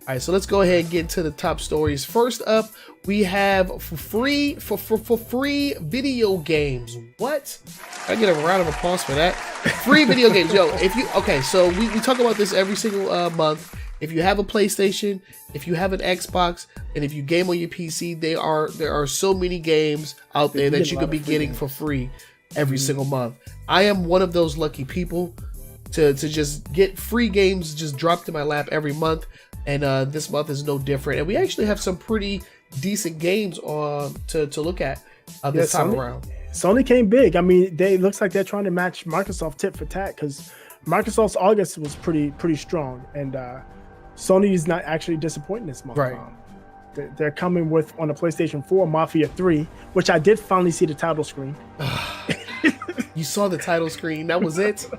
All right, so let's go ahead and get into the top stories. First up, we have free video games. What? I get a round of applause for that. Free video games, yo. So we talk about this every single month. If you have a PlayStation, if you have an Xbox, and if you game on your PC, there are so many games out there that you could be getting for free every single month. I am one of those lucky people to just get free games just dropped in my lap every month. And this month is no different. And we actually have some pretty decent games on to look at this time around. Sony came big. I mean, looks like they're trying to match Microsoft tit for tat, because Microsoft's August was pretty strong, and Sony is not actually disappointing this month. Right. They're coming with, on the PlayStation 4, Mafia 3, which I did finally see the title screen. You saw the title screen? That was it?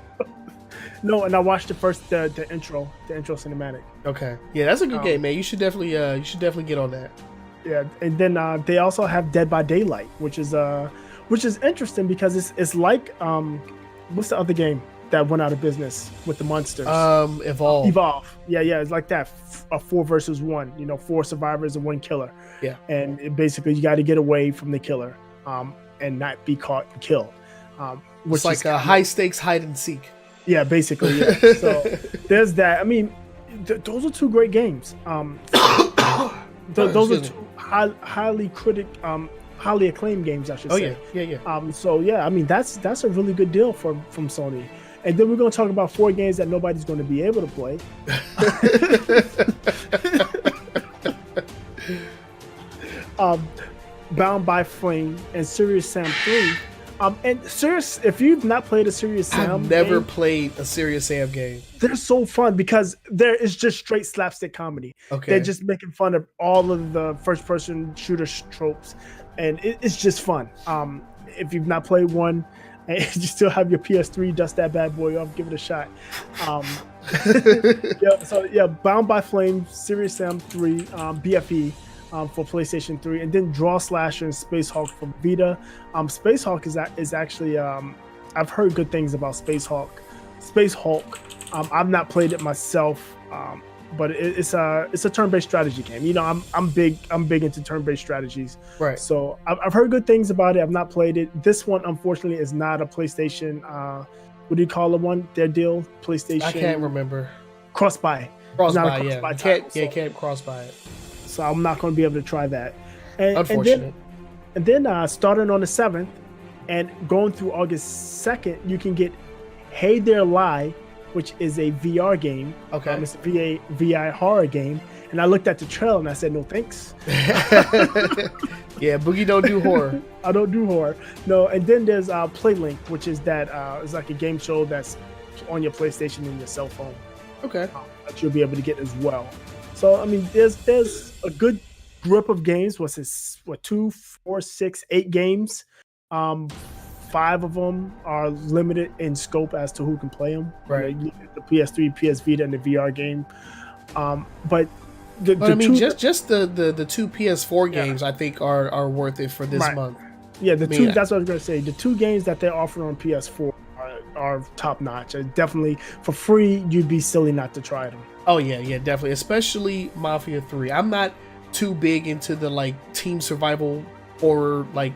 No, and I watched the intro cinematic. Okay, yeah, that's a good game, man. You should definitely get on that. Yeah, and then they also have Dead by Daylight, which is interesting because it's like what's the other game that went out of business with the monsters? Evolve. Yeah, it's like that. A 4 versus 1. You know, 4 survivors and 1 killer. Yeah, and basically you got to get away from the killer, and not be caught and killed. Which is like a high stakes hide and seek. Yeah, basically. Yeah. So there's that. I mean, those are 2 great games. Those are 2 highly acclaimed games, I should say. Yeah. So yeah, I mean that's a really good deal from Sony. And then we're going to talk about 4 games that nobody's going to be able to play. Bound by Flame and Serious Sam 3. And serious, if you've not played a Serious Sam, I've never played a Serious Sam game. They're so fun because it's just straight slapstick comedy. Okay, they're just making fun of all of the first-person shooter tropes, and it's just fun. If you've not played one, and you still have your PS3, dust that bad boy off, give it a shot. Bound by Flame, Serious Sam 3, BFE. For PlayStation 3, and then Draw Slasher and Space Hulk for Vita. Space Hulk is actually I've heard good things about Space Hulk. I've not played it myself, but it's a turn-based strategy game. You know, I'm big into turn-based strategies. Right. So I've heard good things about it. I've not played it. This one, unfortunately, is not a PlayStation. What do you call it? Their deal? PlayStation. I can't remember. Cross-buy. Can't cross-buy it. So I'm not going to be able to try that. Unfortunate. And then starting on the 7th and going through August 2nd, you can get Hey There Lie, which is a VR game. Okay. It's a VI horror game. And I looked at the trailer and I said, no thanks. Yeah, Boogie don't do horror. I don't do horror. No, and then there's Playlink, which is it's like a game show that's on your PlayStation and your cell phone. Okay. That you'll be able to get as well. So I mean, there's a good group of games. 2, 4, 6, 8 games. 5 of them are limited in scope as to who can play them. Right. You know, the PS3, PS Vita, and the VR game. But the just the 2 PS4 games I think are worth it for this month. Yeah, two. That's what I was gonna say. The 2 games that they're offering on PS4 are top notch. Definitely for free, you'd be silly not to try them. Oh yeah, definitely. Especially Mafia 3. I'm not too big into the like team survival or like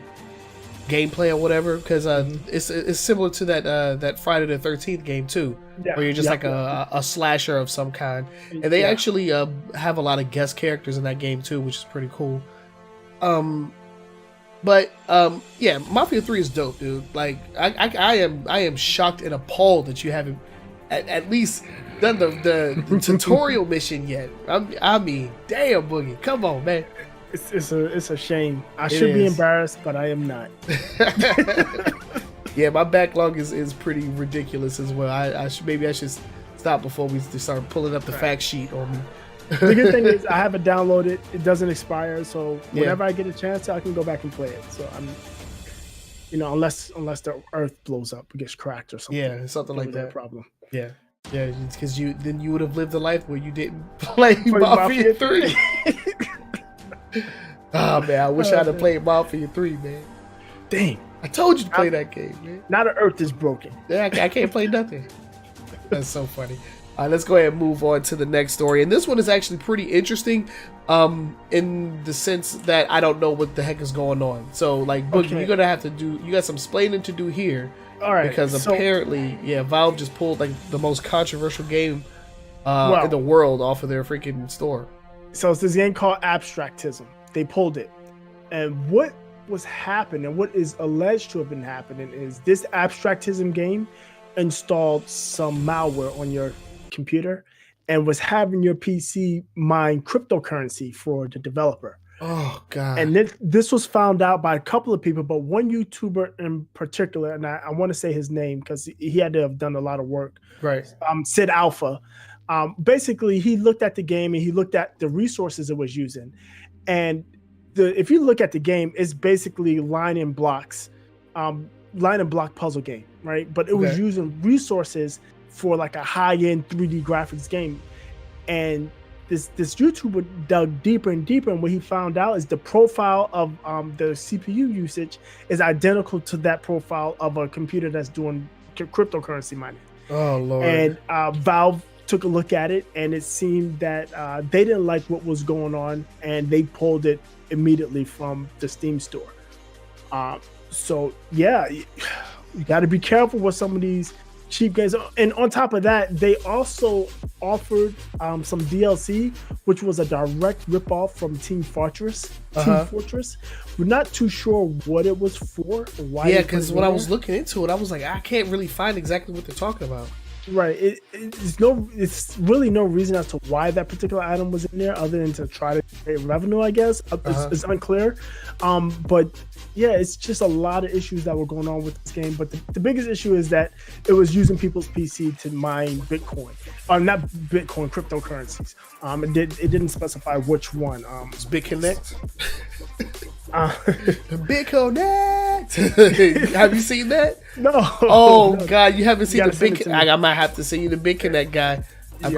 gameplay or whatever, because it's similar to that Friday the 13th game too, where you're just a slasher of some kind, and they actually have a lot of guest characters in that game too, which is pretty cool. But Mafia 3 is dope, dude. Like I am shocked and appalled that you haven't at least done the tutorial mission yet. I mean, damn, Boogie, come on, man. It's a shame. I should be embarrassed, but I am not. Yeah, my backlog is pretty ridiculous as well. I should stop before we start pulling up the fact sheet on me. The good thing is I have it downloaded. It doesn't expire, so whenever I get a chance, I can go back and play it. So I'm, unless the earth blows up, it gets cracked or something. Yeah, something like that. Problem. Yeah, because you would have lived a life where you didn't play Mafia 3. Oh man, I wish I'd have played Mafia 3, man. Dang, I told you to play that game, man. Now the earth is broken. Yeah, I can't play nothing. That's so funny. Let's go ahead and move on to the next story. And this one is actually pretty interesting, in the sense that I don't know what the heck is going on. So, like, Book, you're gonna have to you got some explaining to do here. All right. Because apparently, Valve just pulled like the most controversial game in the world off of their freaking store. So it's this game called Abstractism. They pulled it, and what was happening, what is alleged to have been happening, is this Abstractism game installed some malware on your computer and was having your PC mine cryptocurrency for the developer. Oh God! And this was found out by a couple of people, but one YouTuber in particular, and I want to say his name because he had to have done a lot of work. Right. Sid Alpha. Basically, he looked at the game and he looked at the resources it was using, and if you look at the game, it's basically line and block puzzle game, right? But it was using resources for like a high-end 3D graphics game. And this YouTuber dug deeper and deeper, and what he found out is the profile of the CPU usage is identical to that profile of a computer that's doing cryptocurrency mining. Oh Lord! And Valve took a look at it, and it seemed that they didn't like what was going on, and they pulled it immediately from the Steam store. So yeah, you got to be careful with some of these cheap games. And on top of that, they also offered some DLC, which was a direct ripoff from Team Fortress. Team Fortress. We're not too sure what it was for. Or why? Yeah, because when I was looking into it, I was like, I can't really find exactly what they're talking about. Right. It's really no reason as to why that particular item was in there, other than to try to create revenue, I guess. It's unclear. But yeah, it's just a lot of issues that were going on with this game. But the biggest issue is that it was using people's PC to mine Bitcoin, or not Bitcoin, cryptocurrencies. It didn't specify which one. It's BitConnect. BitConnect. Have you seen that? No. Oh no. God, you haven't seen the Bit. I might have to send you the BitConnect guy. I'm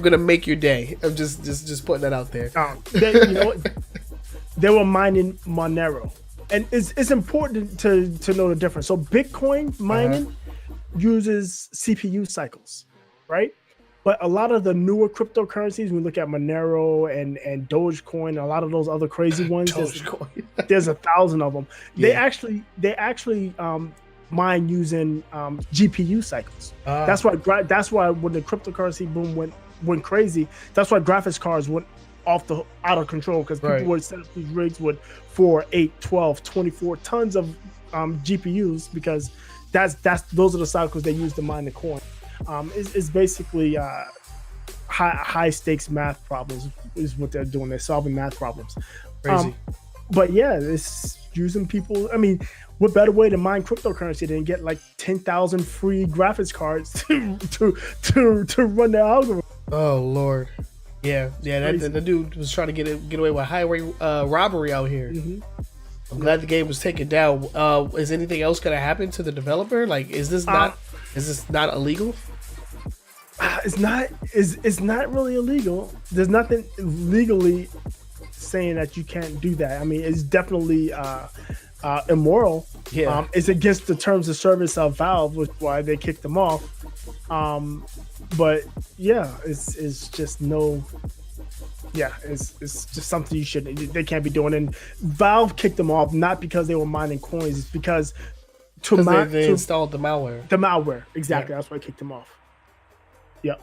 gonna make your day. I'm just putting that out there. You know what? They were mining Monero, and it's important to know the difference. So Bitcoin mining uses CPU cycles, right? But a lot of the newer cryptocurrencies, we look at Monero and Dogecoin, a lot of those other crazy ones. There's 1,000 of them. Yeah. They actually mine using GPU cycles. That's why when the cryptocurrency boom went crazy, that's why graphics cards went out of control, because people would set up these rigs with 4, 8, 12, 24 tons of GPUs, because those are the cycles they use to mine the coin. It's basically high stakes math problems is what they're doing. They're solving math problems. Crazy. But yeah, it's using people. I mean, what better way to mine cryptocurrency than get like 10,000 free graphics cards to run the algorithm? Oh Lord. Yeah. That dude was trying to get away with highway robbery out here. Mm-hmm. I'm glad the game was taken down. Is anything else gonna happen to the developer? Like, is this not illegal? It's not really illegal. There's nothing legally saying that you can't do that. I mean, it's definitely immoral. Yeah. It's against the terms of service of Valve, which is why they kicked them off. But yeah, it's just no. Yeah, it's just something they can't be doing. And Valve kicked them off not because they were mining coins, it's because they installed the malware. The malware, exactly. Yeah. That's why I kicked them off. Yep.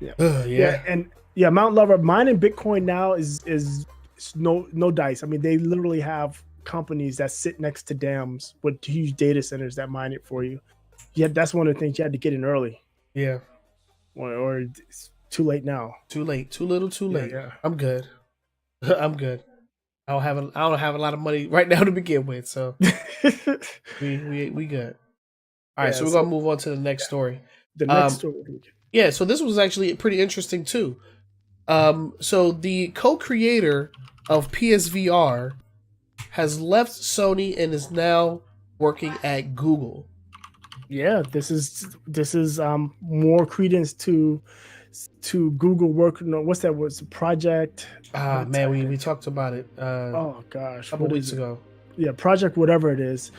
Yeah. Yeah. And yeah, Mount Lover mining Bitcoin now is no dice. I mean, they literally have companies that sit next to dams with huge data centers that mine it for you. Yeah, that's one of the things you had to get in early. Yeah. Or it's too late now. Too late. Too little. Too late. Yeah. I'm good. I'm good. I don't have a lot of money right now to begin with, so we good. All right, so we're gonna move on to the next story. The next story. Yeah, so this was actually pretty interesting too. So the co-creator of PSVR has left Sony and is now working at Google. Yeah, this is more credence to Google working on what's that was project. Man, we talked about it. Oh gosh, a couple weeks ago. Yeah, project whatever it is.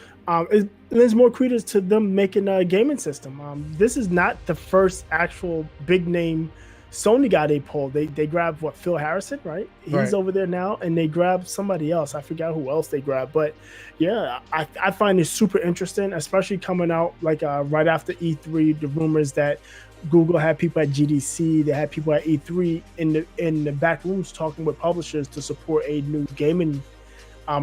There's more credence to them making a gaming system. This is not the first actual big name Sony guy they pulled. They grabbed what, Phil Harrison, right? He's over there now, and they grabbed somebody else. I forgot who else they grabbed, but yeah, I find it super interesting, especially coming out like right after E3. The rumors that Google had people at GDC, they had people at E3 in the back rooms talking with publishers to support a new gaming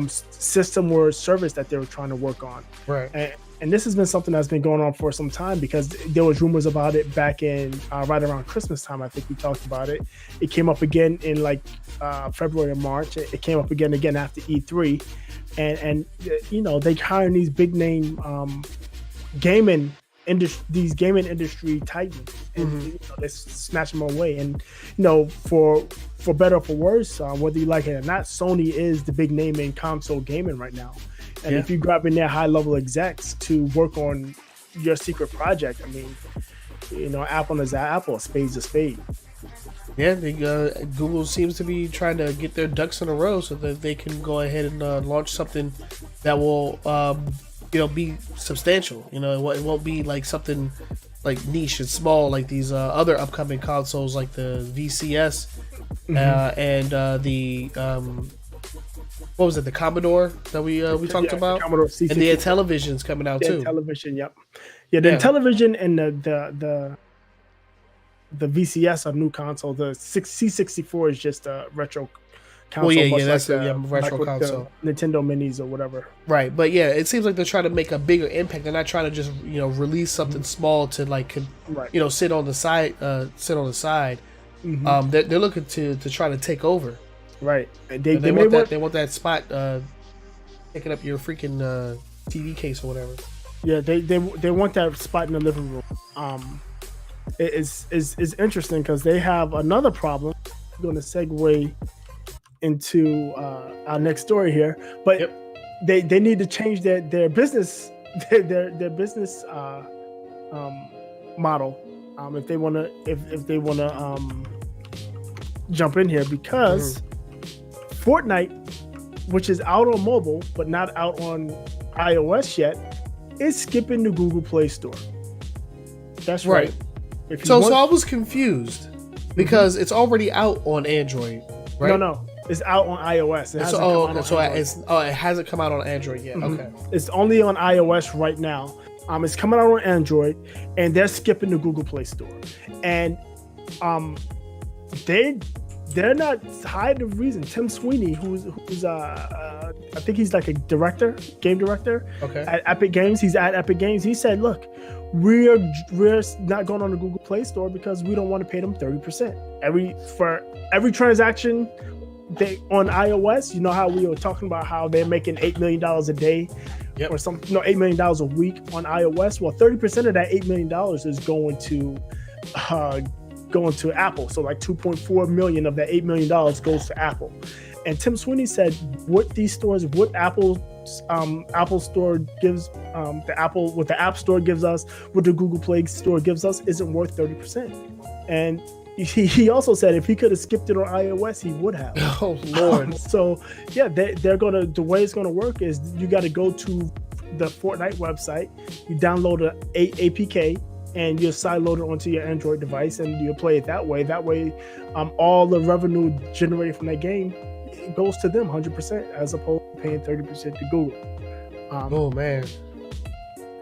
system or service that they were trying to work on. Right. And this has been something that's been going on for some time, because there was rumors about it back in right around Christmas time. I think we talked about it. It came up again in like February or March. It came up again after E3, and you know, they hiring these big name gaming industry titans, and you know, they snatch them away. And you know, for better or for worse, whether you like it or not, Sony is the big name in console gaming right now. And if you grab in their high level execs to work on your secret project, I mean, you know, Apple is Apple, a spade's a spade. Yeah, Google seems to be trying to get their ducks in a row so that they can go ahead and launch something that will you know, be substantial. You know, it won't be like something like niche and small like these other upcoming consoles like the VCS and the what was it, the Commodore that we talked about, the Commodore C64. And the Intellivision's coming out too. Television, yep. Yeah, the Intellivision and the VCS are new console. The C64 is just a retro console. Well, that's like a retro console. Nintendo Minis or whatever. Right, but yeah, it seems like they're trying to make a bigger impact. They're not trying to just, you know, release something small to like, you know, sit on the side. They're looking to try to take over. Right, they want that spot taking up your freaking TV case or whatever. Yeah, they want that spot in the living room. It is interesting because they have another problem. I'm going to segue into our next story here, but they need to change their business their business model if they want to jump in here, because Fortnite, which is out on mobile but not out on iOS yet, is skipping the Google Play Store. That's right. So I was confused because it's already out on Android, right? No, it's out on iOS. It hasn't come out on Android yet. Okay, it's only on iOS right now. It's coming out on Android, and they're skipping the Google Play Store, and they're not hiding the reason. Tim Sweeney, who's I think he's like a game director at Epic Games. He's at Epic Games. He said, "Look, we're not going on the Google Play Store because we don't want to pay them 30% for every transaction on iOS. You know how we were talking about how they're making $8 million a day, or something, $8 million a week on iOS. Well, 30% of that $8 million is going to Apple. So like 2.4 million of that $8 million goes to Apple." And Tim Sweeney said, what Apple Store gives, what the App Store gives us, what the Google Play Store gives us, isn't worth 30%. And he also said if he could have skipped it on iOS, he would have. Oh Lord! So yeah, the way it's gonna work is you got to go to the Fortnite website, you download an APK, and you'll sideload it onto your Android device, and you'll play it that way. That way, all the revenue generated from that game goes to them 100%, as opposed to paying 30% to Google. Oh man!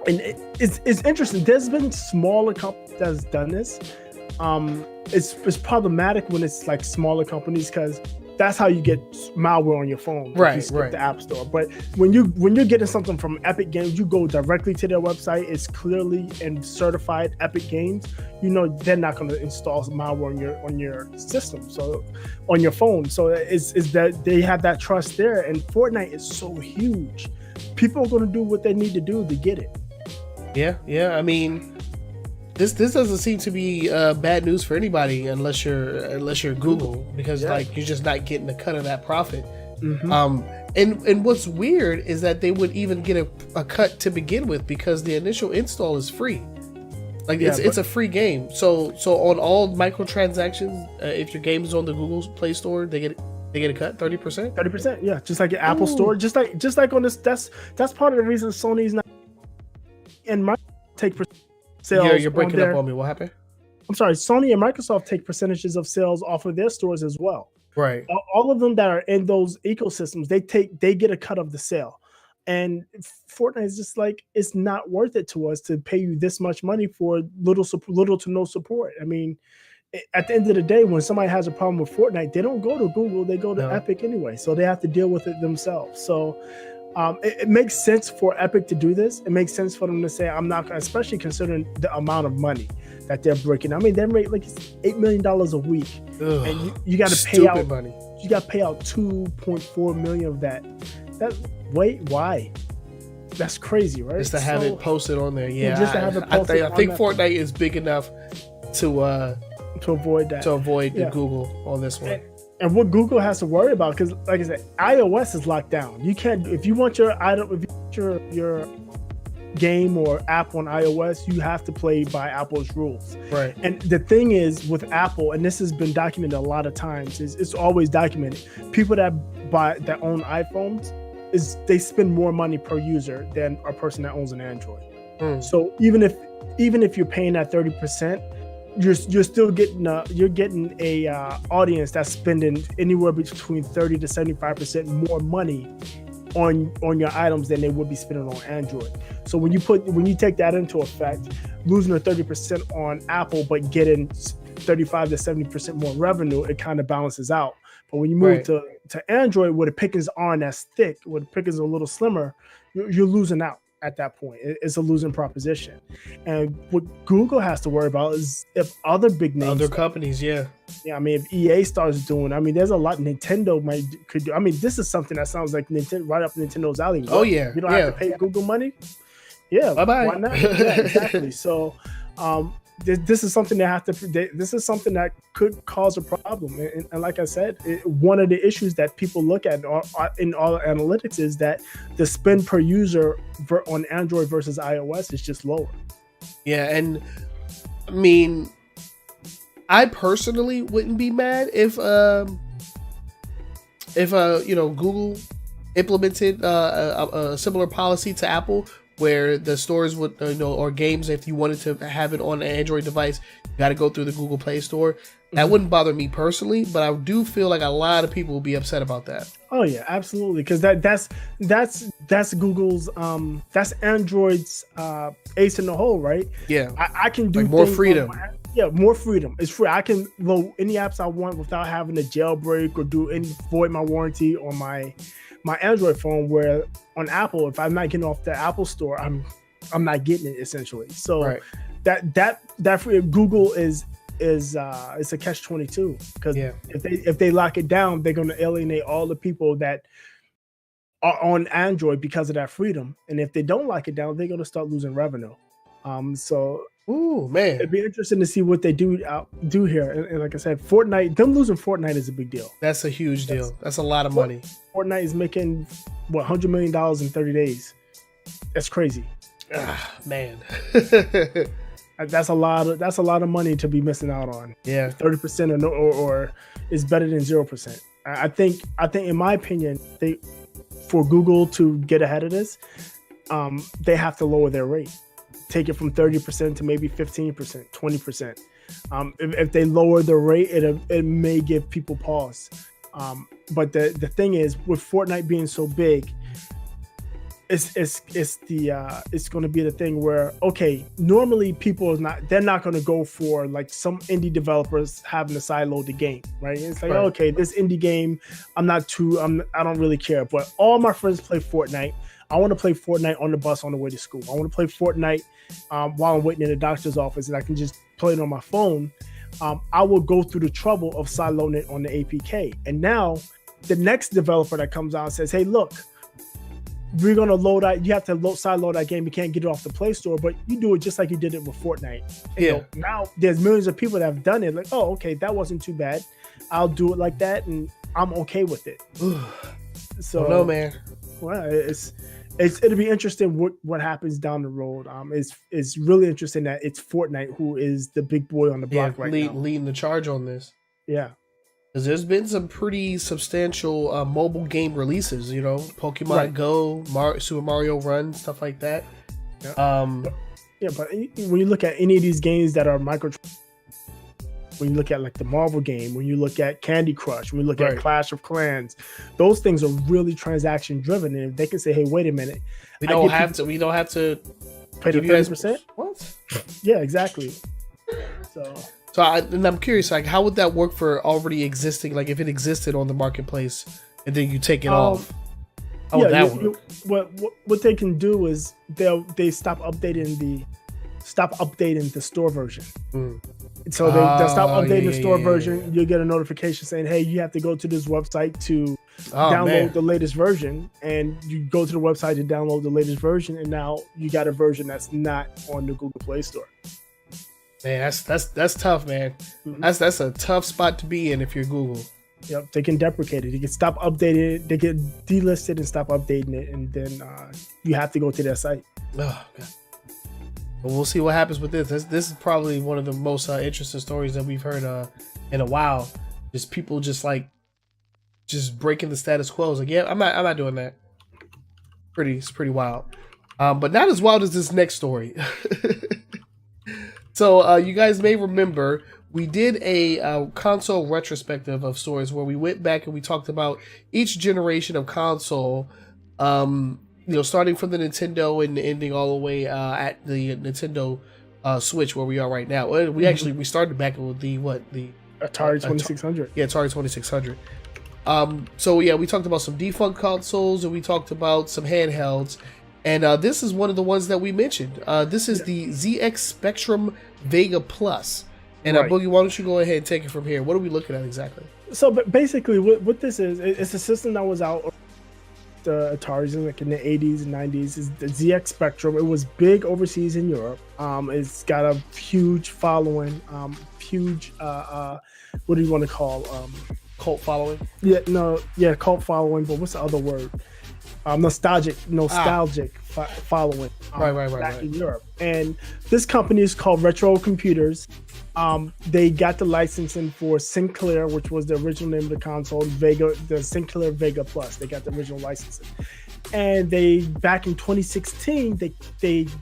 And it's interesting. There's been smaller companies that's done this. It's problematic when it's like smaller companies, because that's how you get malware on your phone. Right, you skip the App Store. But when you're getting something from Epic Games, you go directly to their website. It's clearly and certified Epic Games. You know they're not going to install malware on your system, so on your phone. So it's that they have that trust there. And Fortnite is so huge, people are going to do what they need to do to get it. Yeah. I mean, this doesn't seem to be bad news for anybody unless you're Google, because like you're just not getting a cut of that profit. And what's weird is that they would even get a cut to begin with, because the initial install is free. Like it's a free game. So on all microtransactions, if your game is on the Google Play Store, they get They get a cut 30%. 30%, yeah, just like an Apple Store, just like on this. That's part of the reason Sony's not and Microsoft take sales. You're breaking up on me. What happened? I'm sorry. Sony and Microsoft take percentages of sales off of their stores as well. Right. All of them that are in those ecosystems, they get a cut of the sale. And Fortnite is just like, it's not worth it to us to pay you this much money for little to no support. I mean, at the end of the day, when somebody has a problem with Fortnite, they don't go to Google, they go to Epic anyway. So they have to deal with it themselves. So it makes sense for Epic to do this. It makes sense for them to say, I'm not, especially considering the amount of money that they're breaking. I mean, they make like $8 million a week. Ugh, and you got to pay out money. You got to pay out 2.4 million of that. Why? That's crazy, right? Just to have it posted on there. Yeah, just to have it posted. I think Fortnite is big enough to avoid that. To avoid the Google on this one. And what Google has to worry about, because like I said, iOS is locked down. You can't, if you want your your game or app on iOS, you have to play by Apple's rules. Right. And the thing is with Apple, and this has been documented a lot of times, is it's always documented. People that own iPhones, they spend more money per user than a person that owns an Android. So even if you're paying that 30%, you're still getting a audience that's spending anywhere between 30 to 75% more money on your items than they would be spending on Android. So when you take that into effect, losing the 30% on Apple but getting 35 to 70% more revenue, it kind of balances out. But when you move to Android, where the pickings aren't as thick, where the pickings are a little slimmer, you're losing out at that point. It's a losing proposition. And what Google has to worry about is if other big names, other companies, I mean, if EA starts doing, I mean, there's a lot Nintendo could do. I mean, this is something that sounds like Nintendo, right up Nintendo's alley. Oh yeah, you don't have to pay Google money. Yeah, bye-bye. Why not? Yeah, exactly. So, this is something this is something that could cause a problem. And like I said, one of the issues that people look at in all analytics is that the spend per user on Android versus iOS is just lower. Yeah, and I mean, I personally wouldn't be mad if Google implemented a similar policy to Apple, where the stores would, or games, if you wanted to have it on an Android device, you got to go through the Google Play Store. That wouldn't bother me personally, but I do feel like a lot of people will be upset about that. Oh yeah, absolutely, because that's Google's that's Android's ace in the hole, right? Yeah, I can do like more freedom. More freedom. It's free. I can load any apps I want without having to jailbreak or void my warranty on my Android phone, where on Apple, if I'm not getting off the Apple Store, I'm not getting it essentially. So that free Google is it's a catch-22, because if they lock it down, they're going to alienate all the people that are on Android because of that freedom. And if they don't lock it down, they're going to start losing revenue. Ooh, man, it'd be interesting to see what they do here. And like I said, them losing Fortnite is a big deal. That's a huge deal. That's a lot of money. Fortnite is making $100 million in 30 days. That's crazy. Man. That's a lot of money to be missing out on. Yeah, 30% or is better than 0%. I think in my opinion, for Google to get ahead of this, they have to lower their rate. Take it from 30% to maybe 15%, 20%. If they lower the rate, it may give people pause. But the thing is, with Fortnite being so big, it's going to be the thing where, okay, normally they're not going to go for like some indie developers having to sideload the game, right? It's like, okay, this indie game, I don't really care, but all my friends play Fortnite. I want to play Fortnite on the bus on the way to school. I want to play Fortnite while I'm waiting in the doctor's office, and I can just play it on my phone. I will go through the trouble of sideloading it on the APK. And now the next developer that comes out and says, hey, look, we're going to load out. You have to sideload that game. You can't get it off the Play Store, but you do it just like you did it with Fortnite. Now there's millions of people that have done it. Like, oh, okay, that wasn't too bad. I'll do it like that, and I'm okay with it. So, no, man. Well, it'll be interesting what happens down the road. It's really interesting that it's Fortnite who is the big boy on the block right now, leading the charge on this. Yeah, Because there's been some pretty substantial mobile game releases, you know, Pokemon Go, Super Mario Run, stuff like that. Yeah. But when you look at any of these games that are micro, when you look at like the Marvel game, when you look at Candy Crush, when you look at Clash of Clans, those things are really transaction driven, and if they can say, "Hey, wait a minute, we don't have to pay the 30%." What? Yeah, exactly. So I'm curious, like, how would that work for already existing? Like, if it existed on the marketplace, and then you take it off, how would that work? What they can do is they stop updating the store version. So they'll stop updating the store version. You'll get a notification saying, "Hey, you have to go to this website to download the latest version," and you go to the website to download the latest version, and now you got a version that's not on the Google Play Store. Man, that's tough, man. That's a tough spot to be in if you're Google. Yep, they can deprecate it. They can stop updating it. They can delist it and stop updating it, and then you have to go to their site. Oh, God. But we'll see what happens with this. This is probably one of the most interesting stories that we've heard in a while. Just people just breaking the status quo. It's like, yeah, I'm not doing that. It's pretty wild. But not as wild as this next story. So you guys may remember we did a console retrospective of stories where we went back and we talked about each generation of console, starting from the Nintendo and ending all the way at the Nintendo Switch where we are right now. We started back with the Atari 2600. Atari 2600. So yeah, we talked about some defunct consoles and we talked about some handhelds. And this is one of the ones that we mentioned. This is the ZX Spectrum Vega Plus. And Boogie, why don't you go ahead and take it from here? What are we looking at exactly? So, but basically, what this is, it's a system that was out the Ataris like in the 80s and 90s. Is the ZX Spectrum. It was big overseas in Europe. It's got a huge following. What do you want to call? Cult following? Cult following. But what's the other word? Nostalgic following back in Europe. And this company is called Retro Computers. They got the licensing for Sinclair, which was the original name of the console, the Sinclair Vega Plus. They got the original licensing. And back in 2016, they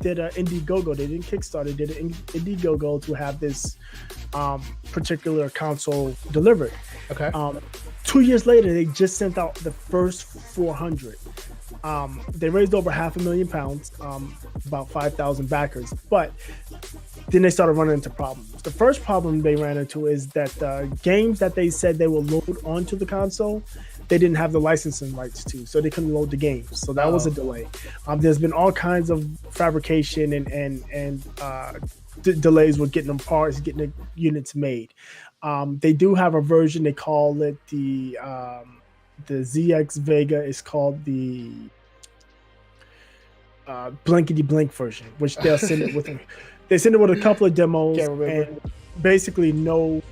did an Indiegogo. They didn't Kickstarter, they did an Indiegogo to have this particular console delivered. Okay. 2 years later, they just sent out the first 400. They raised over £500,000, about 5,000 backers. But then they started running into problems. The first problem they ran into is that the games that they said they will load onto the console, they didn't have the licensing rights to, so they couldn't load the games. So that was a delay. There's been all kinds of fabrication and delays with getting them parts, getting the units made. They do have a version. They call it the ZX Vega. Is called the blankety blank version, which they'll send it with. They send it with a couple of demos and basically no,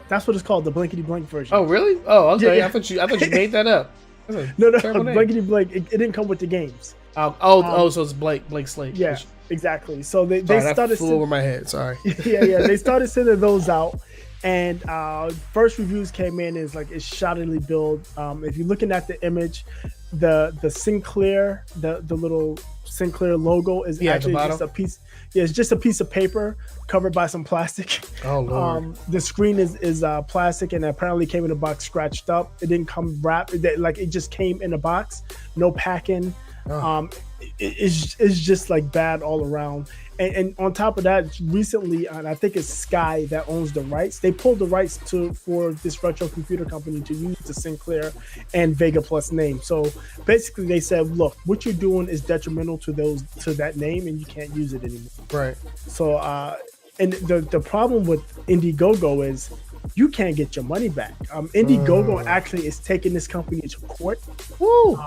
that's what it's called, the blankety blank version. Oh, really? Oh, okay. Yeah. I thought you made that up. No, blankety blank. It didn't come with the games. So it's blank slate. Yeah, exactly. So they started. That flew over my head. Sorry. Yeah. They started sending those out. And first reviews came in is like it's shoddily built. If you're looking at the image, the Sinclair, the little Sinclair logo is actually just a piece. Yeah, it's just a piece of paper covered by some plastic. Oh Lord. The screen is plastic and apparently came in a box scratched up. It didn't come wrapped. It just came in a box, no packing. Oh. It's just like bad all around. And on top of that, recently, and I think it's Sky that owns the rights. They pulled the rights for this retro computer company to use the Sinclair and Vega Plus name. So basically, they said, "Look, what you're doing is detrimental to that name, and you can't use it anymore." Right. So, and the problem with Indiegogo is you can't get your money back. Indiegogo actually is taking this company to court. Woo!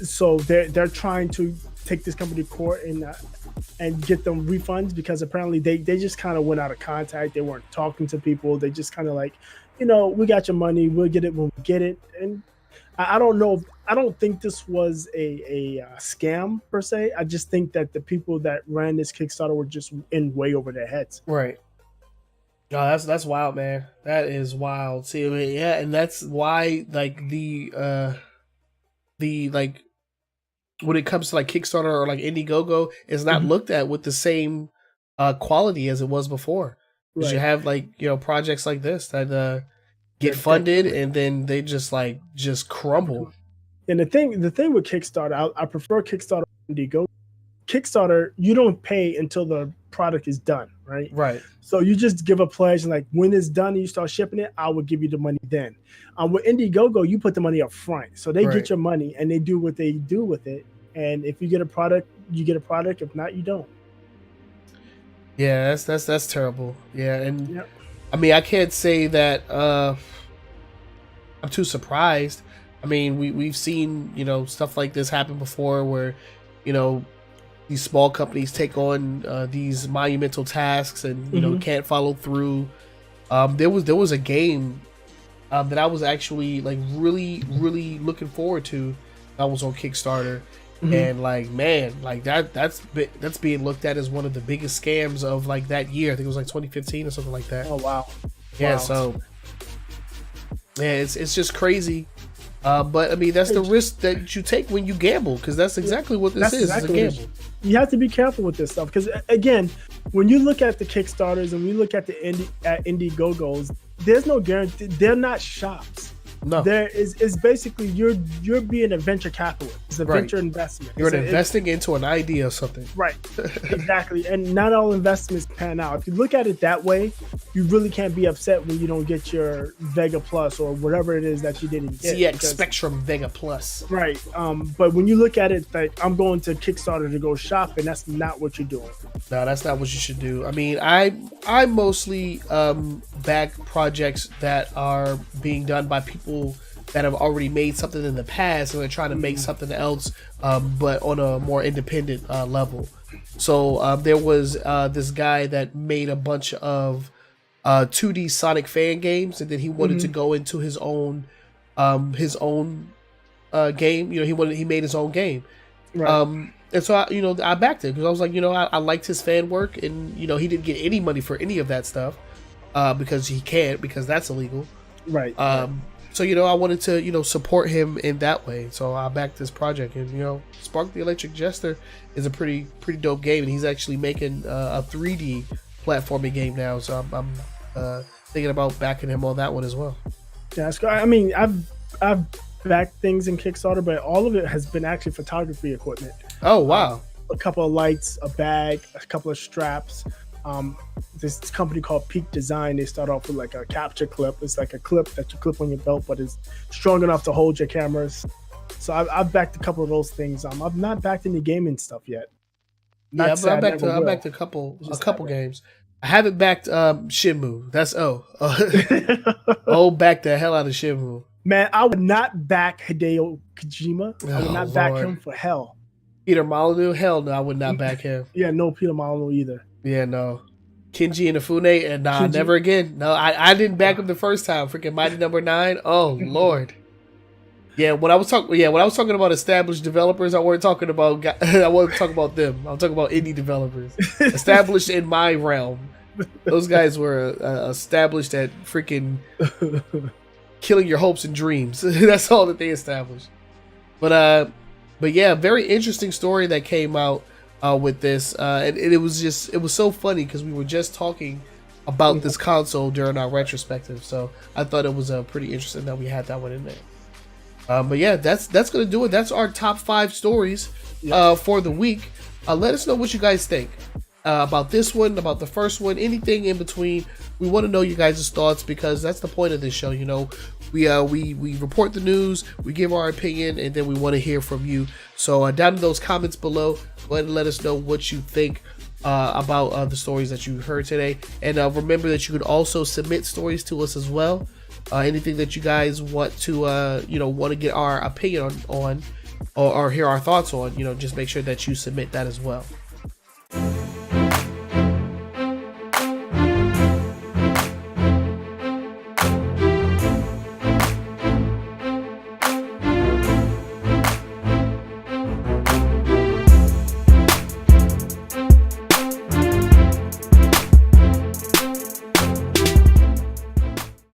So they're trying to take this company to court and get them refunds because apparently they just kind of went out of contact. They weren't talking to people. They just kind of like, we got your money. We'll get it when we get it. And I don't know. I don't think this was a scam per se. I just think that the people that ran this Kickstarter were just in way over their heads. Right. No, that's wild, man. That is wild. See, I mean, yeah, and that's why like the like when it comes to like Kickstarter or like Indiegogo is not Mhm. looked at with the same quality as it was before. Because you Right. have like projects like this that get That funded and then they just crumble. and the thing with Kickstarter, I prefer Kickstarter and Indiegogo. Kickstarter, you don't pay until the product is done, right? Right, So you just give a pledge, and like when it's done and you start shipping it, I will give you the money then. With Indiegogo, you put the money up front, so they right. get your money and they do what they do with it. And if you get a product, you get a product. If not, you don't. Yeah, that's terrible. Yeah, and Yep. I mean I can't say that I'm too surprised. I mean we've seen stuff like this happen before where you know these small companies take on these monumental tasks and Hmm. can't follow through. There was a game that I was actually like really looking forward to. That was on Kickstarter, Hmm. and like man, like that's being looked at as one of the biggest scams of like that year. I think it was like 2015 or something like that. Oh wow. Yeah, Wow. so yeah, it's just crazy. But I mean, that's the risk that you take when you gamble, because that's exactly what this That's is. It's a exactly what it is. gamble. You have to be careful with this stuff because again, when you look at the Kickstarters and we look at the Indiegogos, there's no guarantee. They're not shops. No, There is basically you're being a venture capitalist. It's a right. venture investment. You're It's investing into an idea or something. right, exactly. And not all investments pan out. If you look at it that way, you really can't be upset when you don't get your Vega Plus or whatever it is that you didn't get. CX because- Spectrum Vega Plus. Right. But when you look at it like I'm going to Kickstarter to go shopping, that's not what you're doing. No, that's not what you should do. I mean, I mostly back projects that are being done by people that have already made something in the past and they're trying to make something else, but on a more independent level. So there was this guy that made a bunch of 2D Sonic fan games, and then he wanted to go into his own game. He made his own game. Right. And so I backed it because I was like, I liked his fan work, and he didn't get any money for any of that stuff because he can't, because that's illegal. Right. So I wanted to support him in that way. So I backed this project, and Spark the Electric Jester is a pretty dope game, and he's actually making a 3D platforming game now. So I'm thinking about backing him on that one as well. Yeah, it's, I mean, I've backed things in Kickstarter, but all of it has been actually photography equipment. Oh wow. A couple of lights, a bag, a couple of straps. This company called Peak Design, they start off with like a capture clip. It's like a clip that you clip on your belt, but it's strong enough to hold your cameras. So I've backed a couple of those things. I've not backed any gaming stuff yet. Yeah, but I never backed will. a couple Just games. I haven't backed Shenmue. That's back the hell out of Shenmue. Man, I would not back Hideo Kojima. I would Oh, not back Lord. him for hell. Peter Molyneux, hell no, I would not back him. Yeah, no Peter Molyneux either. Yeah, no. Kenji Inafune, and nah, Kenji- never again. No, I didn't back him the first time. Freaking Mighty Number 9. Oh Lord. Yeah, when I was talking about established developers, I wasn't talking about them. I'm talking about indie developers, established in my realm. Those guys were established at freaking killing your hopes and dreams. That's all that they established. But yeah, very interesting story that came out with this, and it was so funny because we were just talking about this console during our retrospective. So I thought it was pretty interesting that we had that one in there. But yeah, that's gonna do it. That's our top 5 stories for the week. Let us know what you guys think about this one, about the first one, anything in between. We want to know you guys' thoughts, because that's the point of this show. We report the news, we give our opinion, and then we want to hear from you. So down in those comments below, go ahead and let us know what you think about the stories that you heard today. And remember that you could also submit stories to us as well. Anything that you guys want to want to get our opinion on or hear our thoughts on, just make sure that you submit that as well.